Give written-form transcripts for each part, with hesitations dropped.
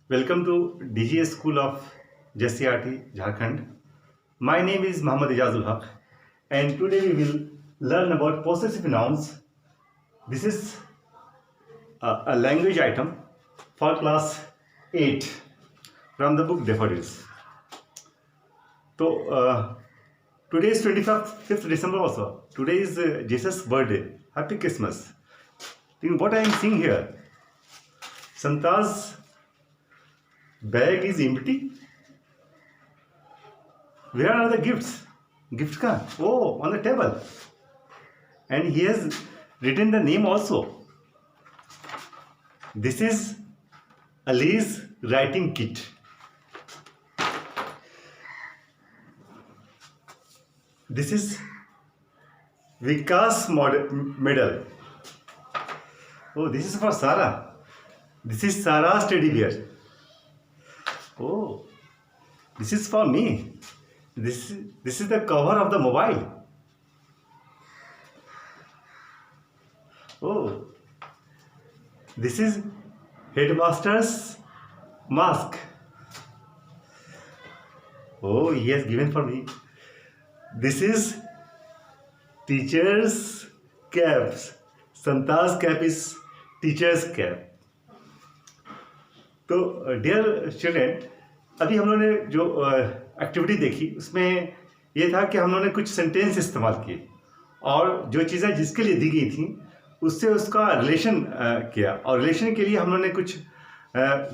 Welcome to DGS School of JCRT, Jharkhand. My name is Muhammad Ijazul Haq, and today we will learn about possessive nouns. This is a language item for class 8 from the book Daffodils. So, today is 25th December also. Today is Jesus' birthday. Happy Christmas. Think what I am seeing here. Santa's bag is empty. Where are the gifts? Gift card. Oh, on the table. And he has written the name also. This is Ali's writing kit. This is Vikas medal. Oh, this is for Sarah. This is Sarah's teddy bear. Oh, this is for me. This is the cover of the mobile. Oh, this is headmaster's mask. Oh, he has given for me. This is teacher's caps. Santa's cap is teacher's cap. तो dear student, अभी हम लोगों ने जो activity देखी उसमें ये था कि हम लोगों ने कुछ सेंटेंस इस्तेमाल किए और जो चीज़ें जिसके लिए दी गई थी उससे उसका रिलेशन किया, और रिलेशन के लिए हम लोगों ने कुछ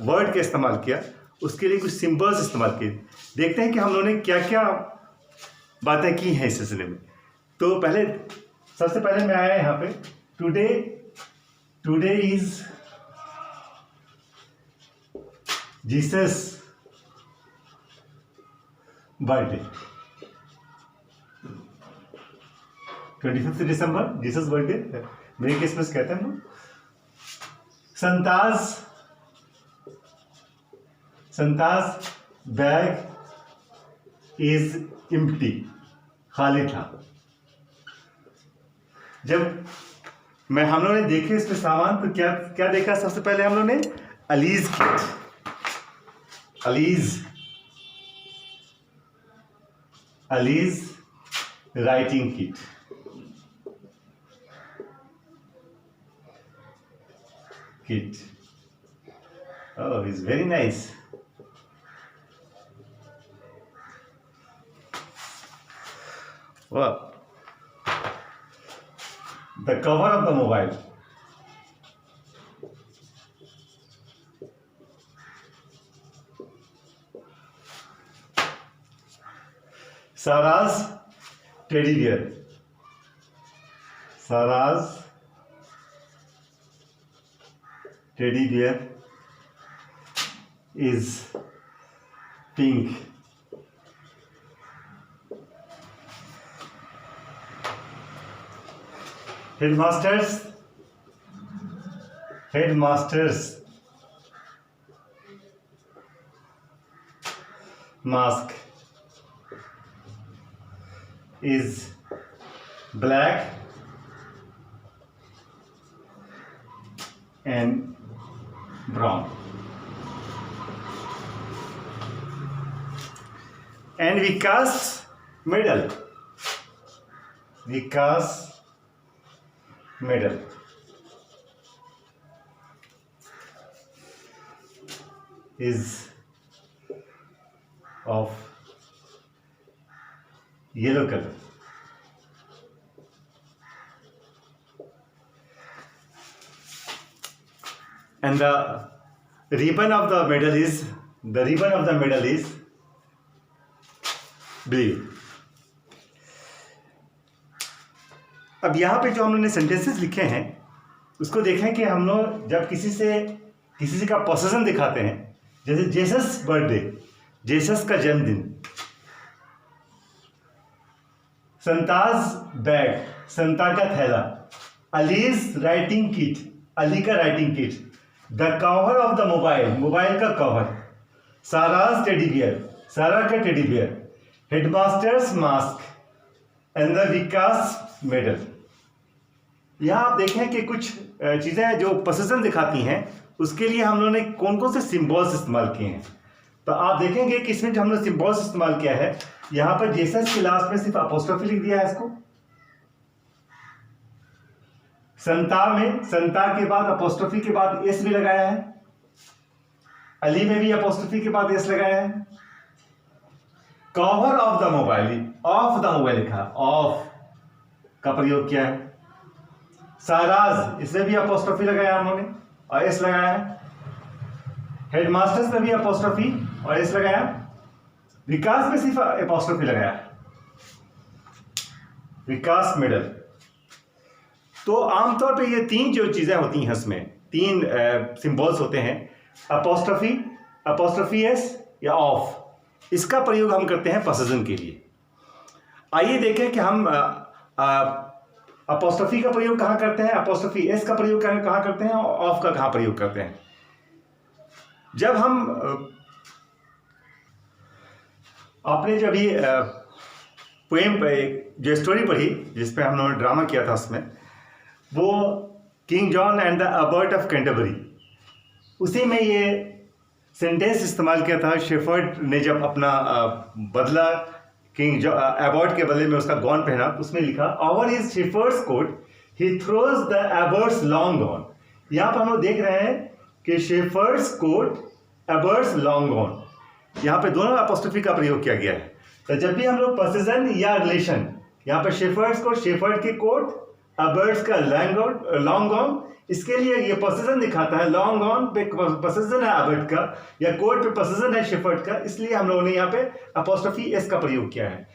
वर्ड का इस्तेमाल किया, उसके लिए कुछ सिंबल्स इस्तेमाल किए। देखते हैं कि हम लोगों ने क्या क्या बातें की हैं इस सिलसिले में। तो सबसे पहले मैं आया यहाँ पे today is Jesus birthday. 25 December Jesus birthday, मेरी क्रिसमस कहते हैं हम। संताज बैग इज एम्प्टी, खाली था। जब हम लोगों ने देखे इसमें सामान तो क्या क्या देखा? सबसे पहले हम लोगों ने allies kit, Ali's writing kit. Oh, it's very nice. Wow. The cover of the mobile. Sarah's teddy bear. Sarah's teddy bear is pink. Headmaster's mask is black and brown. And Vikas medal is of yellow color. And the ribbon of the medal is blue. अब यहाँ पे जो हम लोगों ने sentences लिखे हैं उसको देखें कि हम लोग जब किसी से का पोसेशन दिखाते हैं, जैसे जेसस बर्थडे, जेसस का जन्मदिन। संताज बैग, संता का थैला। अलीज राइटिंग किट, अली का writing kit. The cover of the mobile का कवर। साराज टेडी बियर, सारा का teddy bear. Headmasters mask and the Vikas medal. यहाँ आप देखें कि कुछ चीज़ें जो पोसेशन दिखाती हैं उसके लिए हम लोगों ने कौन कौन से सिंबल्स इस्तेमाल किए हैं। तो आप देखेंगे कि इसमें जो हमने सिंबल्स इस्तेमाल किया है, यहां पर जीसस के लास्ट में सिर्फ अपोस्ट्रोफी लिख दिया है इसको। संता में, संता के बाद अपोस्ट्रोफी के बाद एस भी लगाया है। अली में भी अपोस्ट्रोफी के बाद एस लगाया है। Cover of the mobile, of the mobile लिखा, ऑफ का प्रयोग किया है। साराज, इसमें भी अपोस्ट्रोफी लगाया उन्होंने और एस लगाया है। हेडमास्टर्स में भी अपोस्ट्रोफी और एस लगाया। विकास में सिर्फ अपोस्ट्रोफी लगाया, विकास मिडल। तो आमतौर पे ये तीन जो चीजें होती हैं इसमें, तीन सिंबल्स होते हैं, अपोस्ट्रोफी, अपोस्ट्रोफी एस या ऑफ, इसका प्रयोग हम करते हैं पोसेशन के लिए। आइए देखें कि हम अपोस्ट्रोफी का प्रयोग कहां करते हैं, अपोस्ट्रोफी एस का प्रयोग कहां करते हैं और ऑफ का कहां प्रयोग करते हैं। जब हम आपने जो अभी पोएम जो स्टोरी पढ़ी जिसपे हम लोगों ने ड्रामा किया था, उसमें वो king John and the abbot of Canterbury, उसी में ये सेंटेंस इस्तेमाल किया था। शेफर्ड ने जब अपना बदला किंग एबर्ट के बदले में उसका गॉन पहना, उसमें लिखा over his shepherd's coat he throws the abbot's long gown. यहाँ पर हम लोग देख रहे हैं कि shepherd's coat, abbot's long gown, यहाँ पे दोनों अपोस्ट्रोफी का प्रयोग किया गया है। तो जब भी हम लोग पोसेशन या रिलेशन, यहाँ पर शेफर्ड्स कोट, शेफर्ड के कोट, एबर्ट्स का लॉन्ग गॉन, इसके लिए ये पोसेशन दिखाता है। लॉन्ग गॉन पे पोसेशन है एबर्ट का, या कोट पे पोसेशन है शेफर्ड का, इसलिए हम लोगों ने यहाँ पे अपोस्ट्रोफी एस का प्रयोग किया है।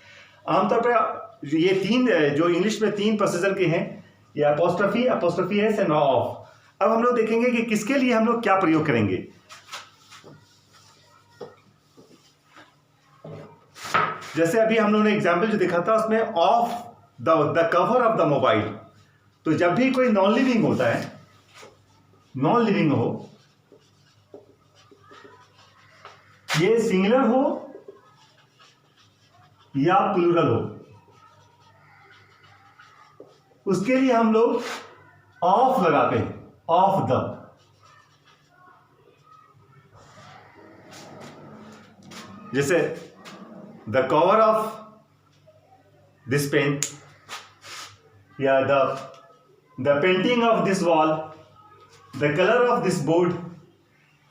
आमतौर पे ये तीन जो इंग्लिश में तीन पोसेशन के हैं, ये apostrophe, apostrophe S end of. अब हम लोग देखेंगे कि किसके लिए हम लोग क्या प्रयोग करेंगे। जैसे अभी हम लोगों ने एग्जाम्पल जो देखा था उसमें of the cover of the mobile, तो जब भी कोई नॉन लिविंग होता है, नॉन लिविंग हो, ये सिंगुलर हो या प्लूरल हो, उसके लिए हम लोग ऑफ लगाते हैं, ऑफ द। जैसे the cover of this pen या the painting of this wall, the colour of this board,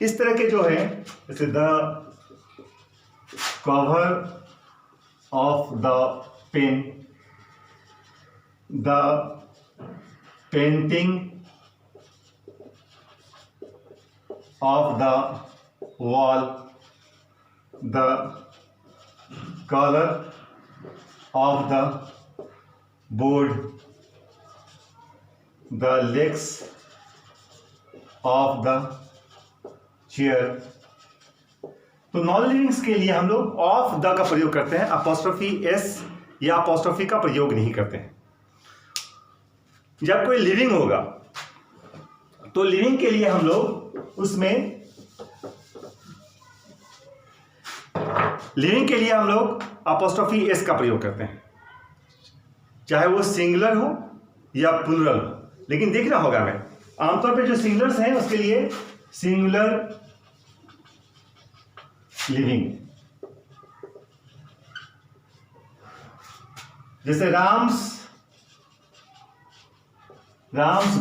इस तरह के जो है, जैसे the cover of the pen, the painting of the wall, the colour of the board, the legs of the chair। तो non livings के लिए हम लोग ऑफ द का प्रयोग करते हैं, अपोस्ट्रोफी एस या अपोस्ट्रोफी का प्रयोग नहीं करते हैं। जब कोई लिविंग होगा तो लिविंग के लिए हम लोग उसमें, लिविंग के लिए हम लोग अपोस्ट्रोफी एस का प्रयोग करते हैं, चाहे वो सिंगुलर हो या प्लूरल हो। लेकिन देखना होगा हमें, आमतौर पे जो सिंगुलर्स हैं उसके लिए सिंगुलर लिविंग, जैसे Ram's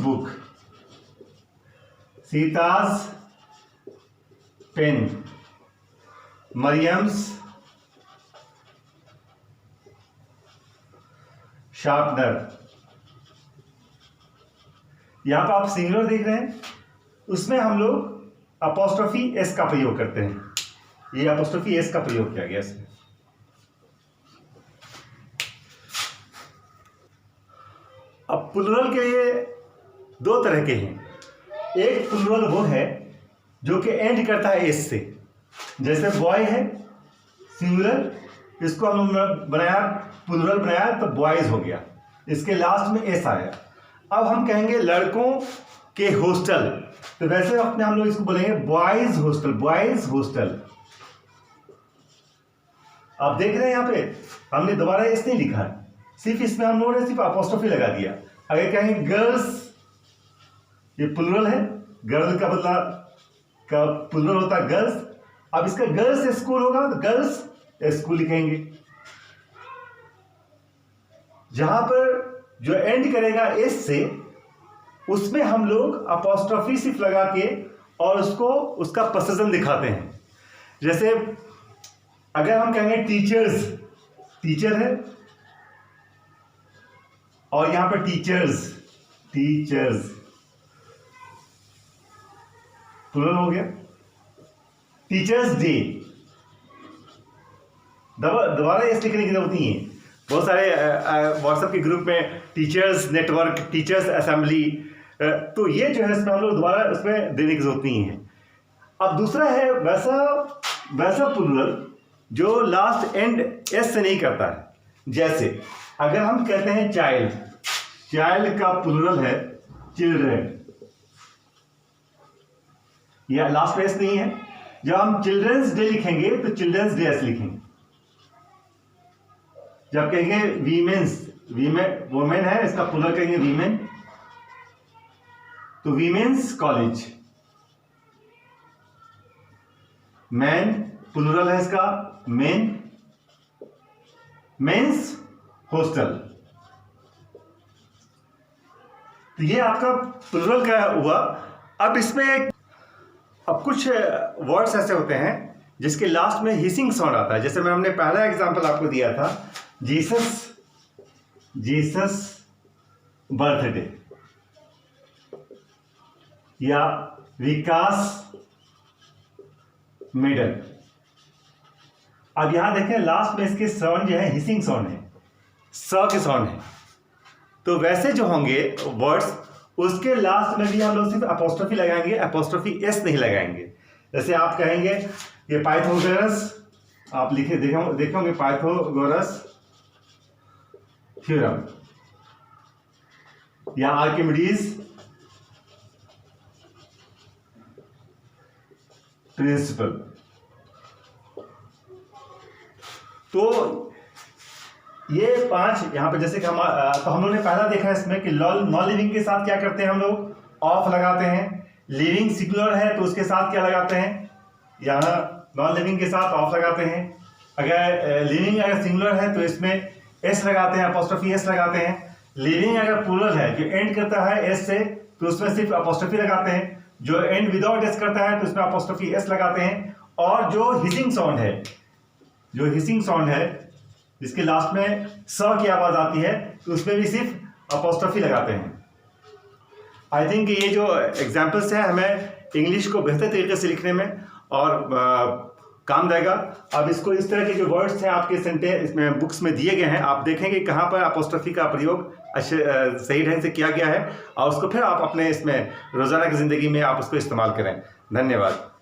book, Sita's pen, Mariam's sharpener. यहां पर आप सिंगुलर देख रहे हैं, उसमें हम लोग अपोस्ट्रोफी एस का प्रयोग करते हैं। ये अपोस्ट्रोफी एस का प्रयोग किया गया इसमें। अब प्लूरल के लिए दो तरह के हैं। एक प्लूरल वो है जो कि एंड करता है एस से, जैसे बॉय है सिंगुलर, इसको हम लोग बनाया, प्लूरल बनाया तो बॉयज हो गया, इसके लास्ट में एस आया। अब हम कहेंगे लड़कों के हॉस्टल, तो वैसे अपने हम लोग इसको बोलेंगे बॉयज हॉस्टल, बॉयज हॉस्टल। आप देख रहे हैं यहाँ पे हमने दोबारा एस नहीं लिखा है, सिर्फ इसमें हम लोगों ने सिर्फ अपोस्ट्रोफी लगा दिया। अगर कहेंगे गर्ल्स, ये प्लूरल है, गर्ल का बदला का प्लूरल होता है गर्ल्स। अब इसका गर्ल्स स्कूल होगा तो गर्ल्स स्कूल लिखेंगे। जहां पर जो एंड करेगा एस से, उसमें हम लोग अपॉस्ट्रोफी सिर्फ लगा के और उसको उसका पोसेशन दिखाते हैं। जैसे अगर हम कहेंगे टीचर्स, टीचर है और यहां पर टीचर्स, टीचर्स प्लूरल हो गया। टीचर्स डे, दोबारा एस लिखने की जरूरत नहीं है। बहुत सारे व्हाट्सएप के ग्रुप में टीचर्स नेटवर्क, टीचर्स असेंबली, तो ये जो है इसमें हम लोग दोबारा उसमें देने की जरूरत नहीं है। अब दूसरा है वैसा प्लूरल जो लास्ट एंड एस से नहीं करता है। जैसे अगर हम कहते हैं चाइल्ड, चाइल्ड का प्लूरल है चिल्ड्रन, या लास्ट में एस नहीं है। जब हम चिल्ड्रंस डे लिखेंगे तो चिल्ड्रंस डे ऐसे लिखेंगे। जब कहेंगे वीमेंस, वुमेन है, इसका प्लूरल कहेंगे वीमेन, तो वीमेंस कॉलेज। मैन प्लूरल है इसका मेन, मेंस हॉस्टल। तो ये आपका प्लूरल का हुआ। अब इसमें अब कुछ वर्ड्स ऐसे होते हैं जिसके लास्ट में हिसिंग साउंड आता है। जैसे मैं हमने पहला एग्जांपल आपको दिया था, जीसस बर्थडे, या विकास मेडल। अब यहां देखें लास्ट में इसके साउंड जो है हिसिंग साउंड है, स के साउंड है। तो वैसे जो होंगे वर्ड्स उसके लास्ट में भी हम लोग सिर्फ अपोस्ट्रोफी लगाएंगे, अपोस्ट्रोफी एस नहीं लगाएंगे। जैसे आप कहेंगे ये पाइथागोरस, आप लिखे देखोगे पाइथागोरस थ्योरम, या आर्किमिडीज प्रिंसिपल। तो ये 5 यहां पर जैसे कि हम लोगों ने पहला देखा है इसमें कि नॉन लिविंग के साथ क्या करते हैं हम लोग, ऑफ लगाते हैं। लिविंग सिंगुलर है तो उसके साथ क्या लगाते हैं, यहां नॉन लिविंग के साथ ऑफ लगाते हैं। अगर लिविंग अगर सिंगुलर है तो इसमें एस लगाते हैं, अपोस्ट्रोफी एस लगाते हैं। लिविंग अगर प्लूरल है जो एंड करता है एस से तो उसमें सिर्फ अपोस्ट्रोफी लगाते हैं। जो एंड विदाउट एस करता है तो उसमें अपोस्ट्रोफी एस लगाते हैं। और जो हिसिंग साउंड है, जो हिसिंग साउंड है जिसके लास्ट में स की आवाज आती है तो उसमें भी सिर्फ अपोस्ट्रोफी लगाते हैं। आई थिंक ये जो एग्जाम्पल्स हैं हमें इंग्लिश को बेहतर तरीके से लिखने में और काम देगा। अब इसको इस तरह के जो वर्ड्स हैं आपके सेंटेंस इसमें बुक्स में दिए गए हैं, आप देखेंगे कहाँ पर अपोस्ट्रोफी का प्रयोग सही ढंग से किया गया है और उसको फिर आप अपने इसमें रोजाना की जिंदगी में आप उसको इस्तेमाल करें। धन्यवाद।